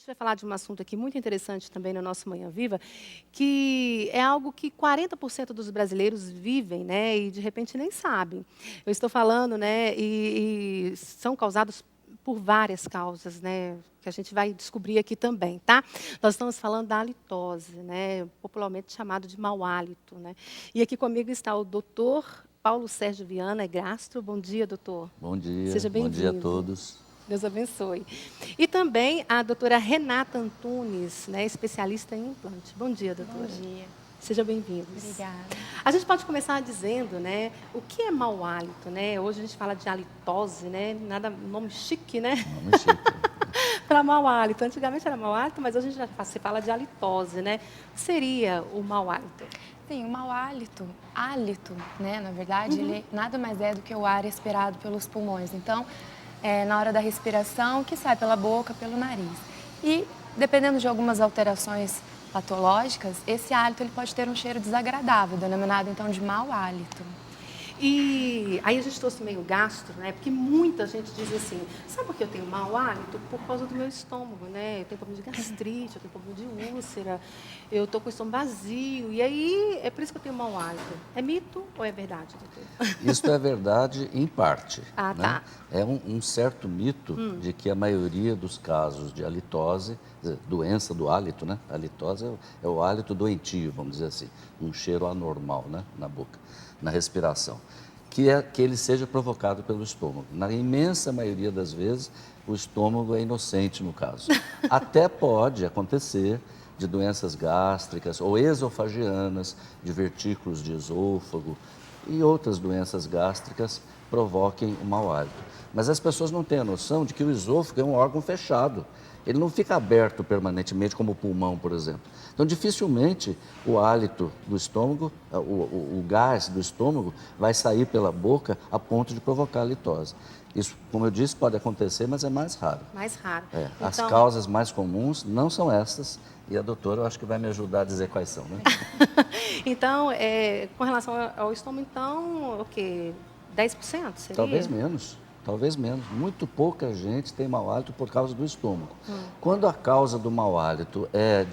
gente vai falar de um assunto aqui muito interessante também no nosso Manhã Viva, que é algo que 40% dos brasileiros vivem, né, e de repente nem sabem. Eu estou falando, né, e são causados por várias causas, né, que a gente vai descobrir aqui também, tá? Nós estamos falando da halitose, né, popularmente chamado de mau hálito, né? E aqui comigo está o doutor Paulo Sérgio Viana, é gastro. Bom dia, doutor. Seja Bom dia a bem-vindo. todos. Deus abençoe. E também a doutora Renata Antunes, né, especialista em implante. Bom dia, doutora. Bom dia. Seja bem-vindos. Obrigada. A gente pode começar dizendo, né, o que é mau hálito, né? Hoje a gente fala de halitose, né? Nada, nome chique, né? Nome chique. Para mau hálito. Antigamente era mau hálito, mas hoje a gente já se fala de halitose, né? O que seria o mau hálito? Sim, o mau hálito, né, na verdade, ele nada mais é do que o ar expirado pelos pulmões. Então, na hora da respiração, que sai pela boca, pelo nariz. E, dependendo de algumas alterações patológicas, esse hálito ele pode ter um cheiro desagradável, denominado, então, de mau hálito. E aí a gente trouxe meio gastro, né? Porque muita gente diz assim, sabe por que eu tenho mau hálito? Por causa do meu estômago, né? Eu tenho problema de gastrite, eu tenho problema de úlcera, eu estou com o estômago vazio. E aí, é por isso que eu tenho mau hálito. É mito ou é verdade, doutor? Isso é verdade em parte. Ah, né? tá. É um certo mito de que a maioria dos casos de halitose, doença do hálito, né? A halitose é o hálito doentio, vamos dizer assim, um cheiro anormal, né? Na boca, na respiração, que ele seja provocado pelo estômago. Na imensa maioria das vezes, o estômago é inocente no caso. Até pode acontecer de doenças gástricas ou esofagianas, de vertículos de esôfago e outras doenças gástricas provoquem o mau hálito. Mas as pessoas não têm a noção de que o esôfago é um órgão fechado. Ele não fica aberto permanentemente como o pulmão, por exemplo. Então, dificilmente o hálito do estômago, o gás do estômago vai sair pela boca a ponto de provocar halitose. Isso, como eu disse, pode acontecer, mas é mais raro. Mais raro. As Então, causas mais comuns não são essas, e a doutora eu acho que vai me ajudar a dizer quais são, né? então, com relação ao estômago, então, o quê? 10% seria? Talvez menos. Talvez menos. Muito pouca gente tem mau hálito por causa do estômago. Quando a causa do mau hálito é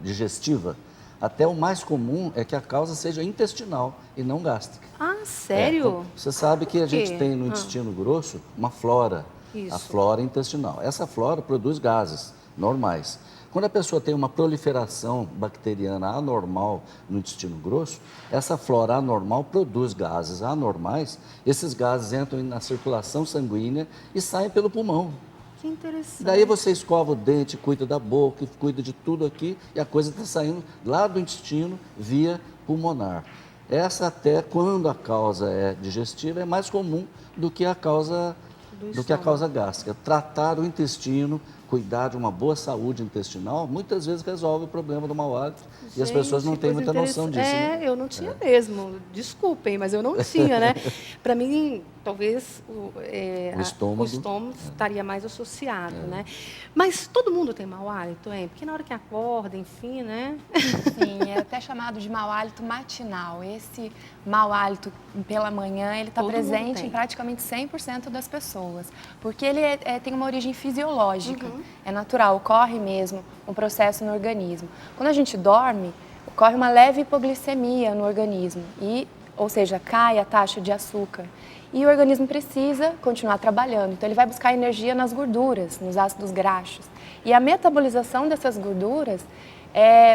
digestiva, até o mais comum é que a causa seja intestinal e não gástrica. Ah, sério? Você sabe que a Por quê? gente tem no intestino grosso uma flora, Isso. a flora intestinal. Essa flora produz gases normais. Quando a pessoa tem uma proliferação bacteriana anormal no intestino grosso, essa flora anormal produz gases anormais. Esses gases entram na circulação sanguínea e saem pelo pulmão. Que interessante. Daí você escova o dente, cuida da boca, cuida de tudo aqui e a coisa está saindo lá do intestino via pulmonar. Essa até quando a causa é digestiva é mais comum do que a causa gástrica. Tratar o intestino, cuidar de uma boa saúde intestinal, muitas vezes resolve o problema do mau hálito. E as pessoas não têm muita noção disso. Né? Eu não tinha mesmo. Desculpem, mas eu não tinha, né? Para mim, talvez o estômago estaria mais associado, né? Mas todo mundo tem mau hálito, hein? Porque na hora que acorda, enfim, né? Sim, é até chamado de mau hálito matinal. Esse mau hálito pela manhã, ele está presente em praticamente 100% das pessoas. Porque ele tem uma origem fisiológica. É natural, ocorre mesmo um processo no organismo. Quando a gente dorme, ocorre uma leve hipoglicemia no organismo, ou seja, cai a taxa de açúcar. E o organismo precisa continuar trabalhando, então ele vai buscar energia nas gorduras, nos ácidos graxos. E a metabolização dessas gorduras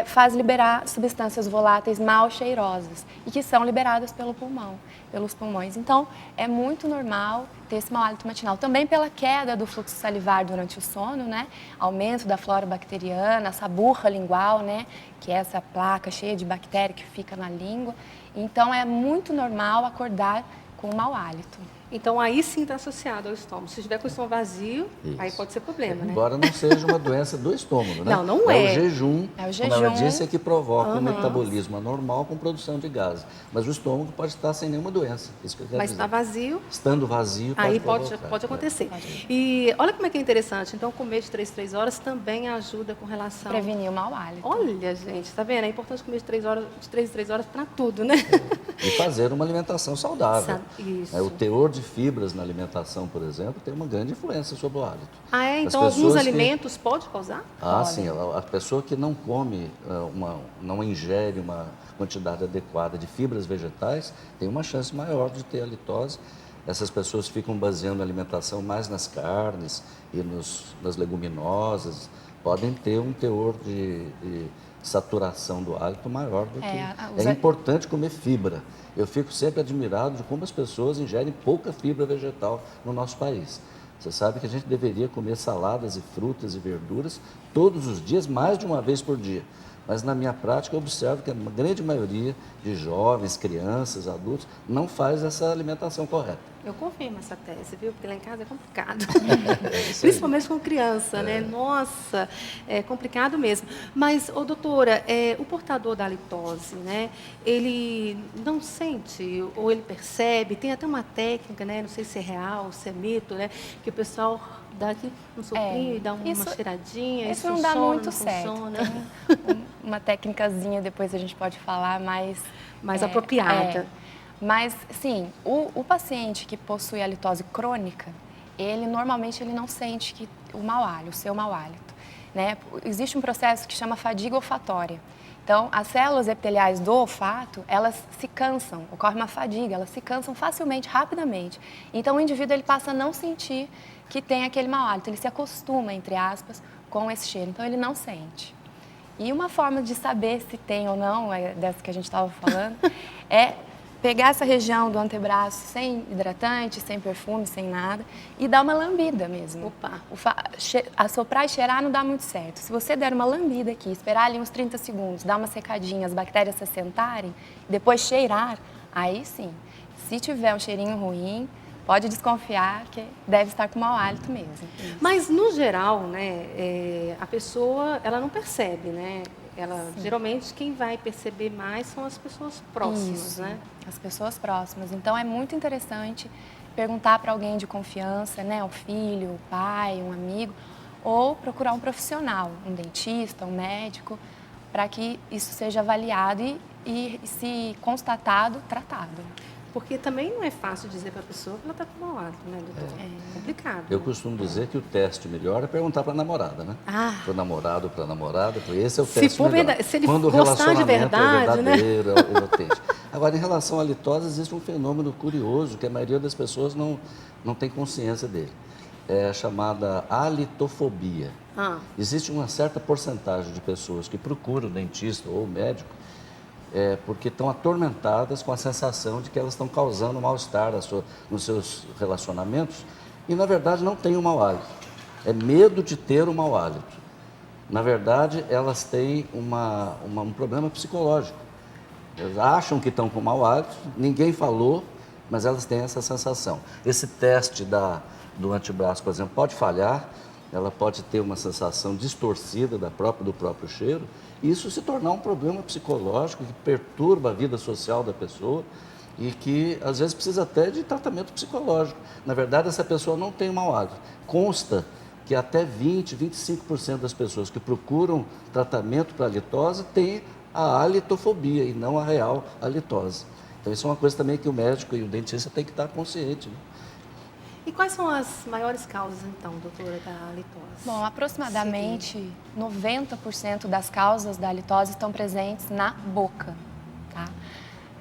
faz liberar substâncias voláteis mal cheirosas e que são liberadas pelos pulmões. Então, é muito normal ter esse mau hálito matinal. Também pela queda do fluxo salivar durante o sono, né? Aumento da flora bacteriana, essa burra lingual, né? Que é essa placa cheia de bactéria que fica na língua. Então, é muito normal acordar com mau hálito. Então, aí sim está associado ao estômago. Se estiver com o estômago vazio, aí pode ser problema, né? Embora não seja uma doença do estômago, né? Não é. É o jejum, É o jejum. como ela disse, é que provoca um metabolismo anormal com produção de gases. Mas o estômago pode estar sem nenhuma doença. Isso que eu quero Mas dizer. está vazio. Estando vazio, Aí provocar. pode acontecer. E olha como é que é interessante. Então, comer de 3 horas também ajuda com relação... Prevenir o mau hálito. Olha, gente, tá vendo? É importante comer de 3 em 3 horas para tudo, né? E fazer uma alimentação saudável. Isso. O teor de fibras na alimentação, por exemplo, tem uma grande influência sobre o hálito. Ah, é? As Então alguns pessoas alimentos pode causar? Ah, sim. A pessoa que não come, não ingere uma quantidade adequada de fibras vegetais, tem uma chance maior de ter halitose. Essas pessoas ficam baseando a alimentação mais nas carnes e nas leguminosas, podem ter um teor de saturação do hálito maior do que... É importante comer fibra. Eu fico sempre admirado de como as pessoas ingerem pouca fibra vegetal no nosso país. Você sabe que a gente deveria comer saladas e frutas e verduras todos os dias, mais de uma vez por dia. Mas na minha prática eu observo que a grande maioria de jovens, crianças, adultos, não faz essa alimentação correta. Eu confirmo essa tese, viu? Porque lá em casa é complicado. Principalmente com criança, né? Nossa, é complicado mesmo. Mas, doutora, o portador da halitose, né? Ele não sente ou ele percebe, tem até uma técnica, né? Não sei se é real, se é mito, né? Que o pessoal dá aqui um soprinho e dá uma cheiradinha. Isso não dá muito certo. Tem uma técnicazinha, depois a gente pode falar, mais apropriada. Mas, sim, o paciente que possui halitose crônica, normalmente ele não sente o seu mau hálito, né? Existe um processo que chama fadiga olfatória. Então, as células epiteliais do olfato, elas se cansam, ocorre uma fadiga, elas se cansam facilmente, rapidamente. Então, o indivíduo ele passa a não sentir que tem aquele mau hálito, ele se acostuma, entre aspas, com esse cheiro, então ele não sente. E uma forma de saber se tem ou não, dessa que a gente estava falando, é pegar essa região do antebraço sem hidratante, sem perfume, sem nada, e dar uma lambida mesmo. Opa! Assoprar e cheirar não dá muito certo. Se você der uma lambida aqui, esperar ali uns 30 segundos, dar uma secadinha, as bactérias se assentarem, depois cheirar, aí sim. Se tiver um cheirinho ruim, pode desconfiar que deve estar com mau hálito mesmo. Mas, no geral, né, a pessoa, ela não percebe, né? Geralmente, quem vai perceber mais são as pessoas próximas, né? As pessoas próximas. Então, é muito interessante perguntar para alguém de confiança, né? O filho, o pai, um amigo, ou procurar um profissional, um dentista, um médico, para que isso seja avaliado e se constatado, tratado. Porque também não é fácil dizer para a pessoa que ela está com mau hálito, né, doutor? É complicado. Eu costumo dizer que o teste melhor é perguntar para a namorada, né? Para o namorado, para a namorada, porque esse é o teste melhor. Se ele Quando gostar de o relacionamento verdade, é verdadeiro, né? É o teste. Agora, em relação à halitose, existe um fenômeno curioso que a maioria das pessoas não tem consciência dele. É a chamada halitofobia. Existe uma certa porcentagem de pessoas que procuram o dentista ou o médico porque estão atormentadas com a sensação de que elas estão causando mal-estar nos seus relacionamentos e, na verdade, não têm um mau hálito. É medo de ter um mau hálito. Na verdade, elas têm um problema psicológico. Elas acham que estão com mau hálito, ninguém falou, mas elas têm essa sensação. Esse teste do antebraço, por exemplo, pode falhar, ela pode ter uma sensação distorcida do próprio cheiro, e isso se tornar um problema psicológico que perturba a vida social da pessoa e que, às vezes, precisa até de tratamento psicológico. Na verdade, essa pessoa não tem mau hálito. Consta que até 25% das pessoas que procuram tratamento para halitose têm a halitofobia e não a real halitose. Então, isso é uma coisa também que o médico e o dentista têm que estar conscientes, né? E quais são as maiores causas, então, doutora, da halitose? Bom, aproximadamente 90% das causas da halitose estão presentes na boca, tá?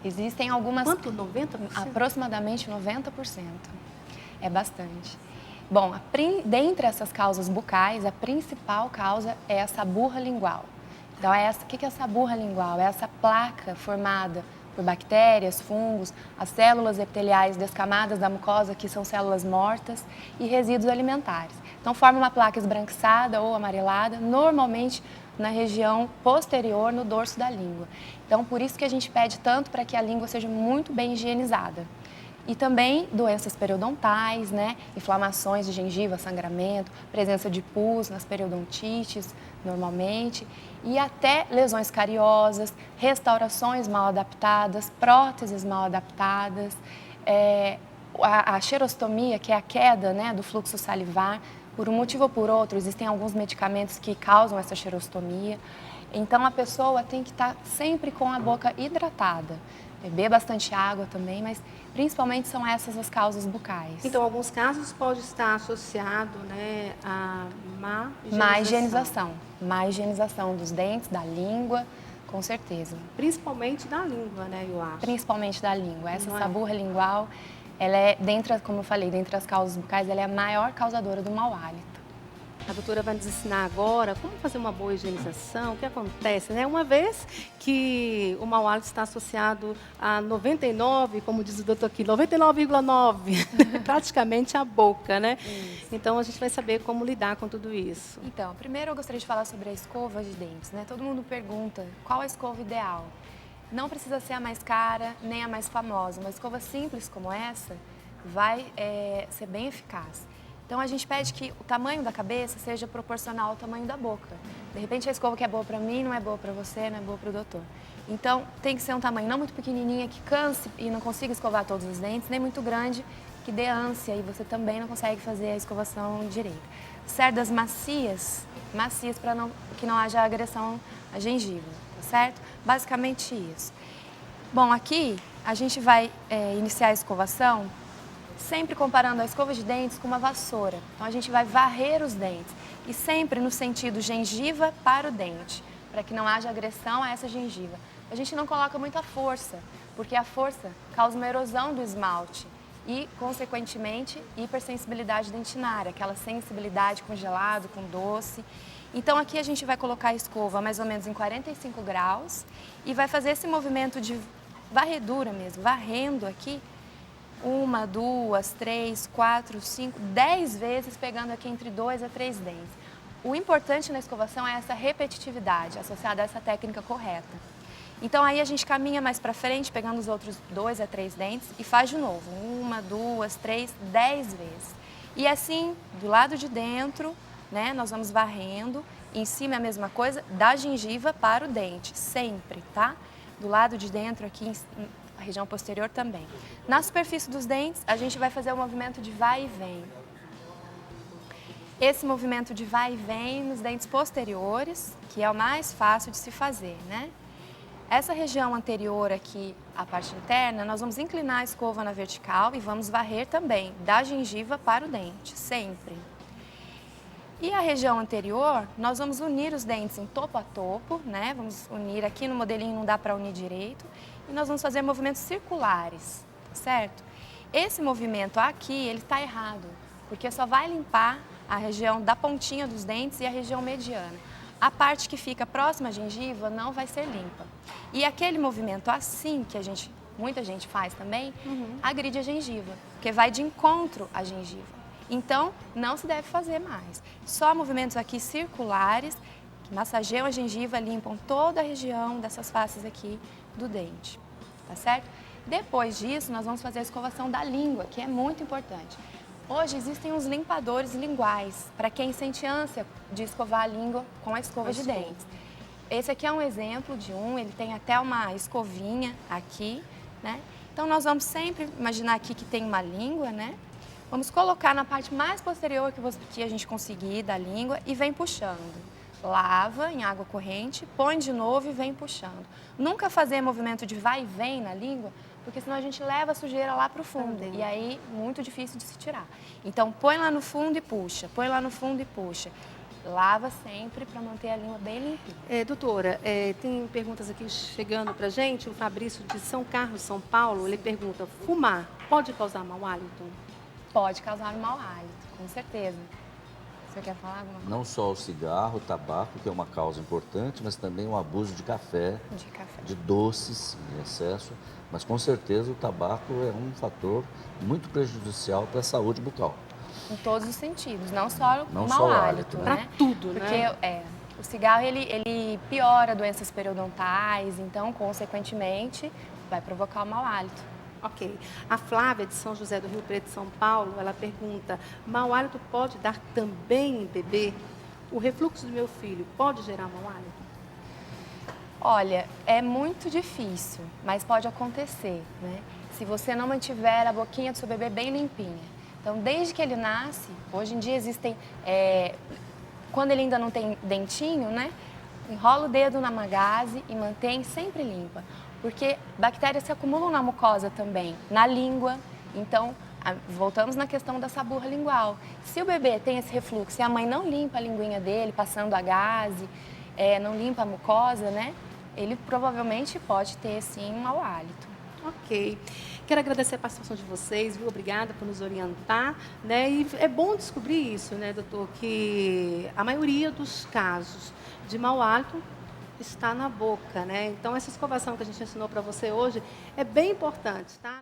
Existem algumas... Quanto? 90%? Aproximadamente 90%. É bastante. Bom, dentre essas causas bucais, a principal causa é essa burra lingual. Então, o que é essa burra lingual? É essa placa formada por bactérias, fungos, as células epiteliais descamadas da mucosa, que são células mortas, e resíduos alimentares. Então, forma uma placa esbranquiçada ou amarelada, normalmente na região posterior, no dorso da língua. Então, por isso que a gente pede tanto para que a língua seja muito bem higienizada. E também doenças periodontais, né? Inflamações de gengiva, sangramento, presença de pus nas periodontites, normalmente, e até lesões cariosas, restaurações mal adaptadas, próteses mal adaptadas, a xerostomia, que é a queda, né, do fluxo salivar, Por um motivo ou por outro, existem alguns medicamentos que causam essa xerostomia. Então, a pessoa tem que estar sempre com a boca hidratada. Beber bastante água também, mas principalmente são essas as causas bucais. Então, em alguns casos pode estar associado, né, a Má higienização. Má higienização dos dentes, da língua, com certeza. Principalmente da língua, né, eu acho. Principalmente da língua. Essa Não é? saburra lingual, ela é, como eu falei, dentre as causas bucais, ela é a maior causadora do mau hálito. A doutora vai nos ensinar agora como fazer uma boa higienização, o que acontece, né? Uma vez que o mau hálito está associado a 99, como diz o doutor aqui, 99,9, praticamente a boca, né? Isso. Então, a gente vai saber como lidar com tudo isso. Então, primeiro eu gostaria de falar sobre a escova de dentes, né? Todo mundo pergunta qual a escova ideal. Não precisa ser a mais cara, nem a mais famosa. Uma escova simples como essa vai ser bem eficaz. Então, a gente pede que o tamanho da cabeça seja proporcional ao tamanho da boca. De repente, a escova que é boa para mim não é boa para você, não é boa para o doutor. Então, tem que ser um tamanho não muito pequenininha, que canse e não consiga escovar todos os dentes, nem muito grande, que dê ânsia e você também não consegue fazer a escovação direita. Cerdas macias para que não haja agressão à gengiva, tá certo? Basicamente isso. Bom, aqui a gente vai iniciar a escovação sempre comparando a escova de dentes com uma vassoura. Então, a gente vai varrer os dentes e sempre no sentido gengiva para o dente, para que não haja agressão a essa gengiva. A gente não coloca muita força, porque a força causa uma erosão do esmalte e, consequentemente, hipersensibilidade dentinária, aquela sensibilidade com gelado, com doce. Então, aqui a gente vai colocar a escova mais ou menos em 45 graus e vai fazer esse movimento de varredura mesmo, varrendo aqui, 1, 2, 3, 4, 5, 10 vezes, pegando aqui entre 2 a 3 dentes. O importante na escovação é essa repetitividade, associada a essa técnica correta. Então, aí a gente caminha mais para frente, pegando os outros 2 a 3 dentes e faz de novo. 1, 2, 3, 10 vezes. E assim, do lado de dentro, né, nós vamos varrendo. Em cima é a mesma coisa, da gengiva para o dente, sempre, tá? Do lado de dentro aqui, a região posterior também. Na superfície dos dentes, a gente vai fazer o movimento de vai e vem. Esse movimento de vai e vem nos dentes posteriores, que é o mais fácil de se fazer, né? Essa região anterior aqui, a parte interna, nós vamos inclinar a escova na vertical e vamos varrer também, da gengiva para o dente, sempre. E a região anterior, nós vamos unir os dentes em topo a topo, né? Vamos unir aqui no modelinho, não dá para unir direito. E nós vamos fazer movimentos circulares, tá certo? Esse movimento aqui, ele está errado, porque só vai limpar a região da pontinha dos dentes e a região mediana. A parte que fica próxima à gengiva não vai ser limpa. E aquele movimento assim, que muita gente faz também, agride a gengiva, porque vai de encontro à gengiva. Então, não se deve fazer mais. Só movimentos aqui circulares, que massageiam a gengiva, limpam toda a região dessas faces aqui do dente, tá certo? Depois disso, nós vamos fazer a escovação da língua, que é muito importante. Hoje existem os limpadores linguais, para quem sente ânsia de escovar a língua com a escova de dentes. Esse aqui é um exemplo de ele tem até uma escovinha aqui, né? Então, nós vamos sempre imaginar aqui que tem uma língua, né? Vamos colocar na parte mais posterior que a gente conseguir da língua e vem puxando. Lava em água corrente, põe de novo e vem puxando. Nunca fazer movimento de vai e vem na língua, porque senão a gente leva a sujeira lá para o fundo. E aí, muito difícil de se tirar. Então, põe lá no fundo e puxa, põe lá no fundo e puxa. Lava sempre para manter a língua bem limpinha. Doutora, tem perguntas aqui chegando para a gente. O Fabrício de São Carlos, São Paulo, ele pergunta, fumar pode causar mau hálito? Pode causar um mau hálito, com certeza. Você quer falar alguma coisa? Não só o cigarro, o tabaco, que é uma causa importante, mas também o abuso de café, de doces em excesso. Mas com certeza o tabaco é um fator muito prejudicial para a saúde bucal. Em todos os sentidos, não só o mau só o hálito, né? Para tudo, né? Porque o cigarro ele piora doenças periodontais, então, consequentemente, vai provocar o mau hálito. Ok. A Flávia, de São José do Rio Preto, São Paulo, ela pergunta, mau hálito pode dar também em bebê? O refluxo do meu filho pode gerar mau hálito? Olha, é muito difícil, mas pode acontecer, né? Se você não mantiver a boquinha do seu bebê bem limpinha. Então, desde que ele nasce, hoje em dia existem, quando ele ainda não tem dentinho, né? Enrola o dedo na magase e mantém sempre limpa, porque bactérias se acumulam na mucosa também, na língua. Então, voltamos na questão da saburra lingual. Se o bebê tem esse refluxo e a mãe não limpa a linguinha dele, passando a gaze, não limpa a mucosa, né? Ele provavelmente pode ter, sim, um mau hálito. Ok. Quero agradecer a participação de vocês, viu? Obrigada por nos orientar, né? E é bom descobrir isso, né, doutor, que a maioria dos casos de mau hálito está na boca, né? Então, essa escovação que a gente ensinou para você hoje é bem importante, tá?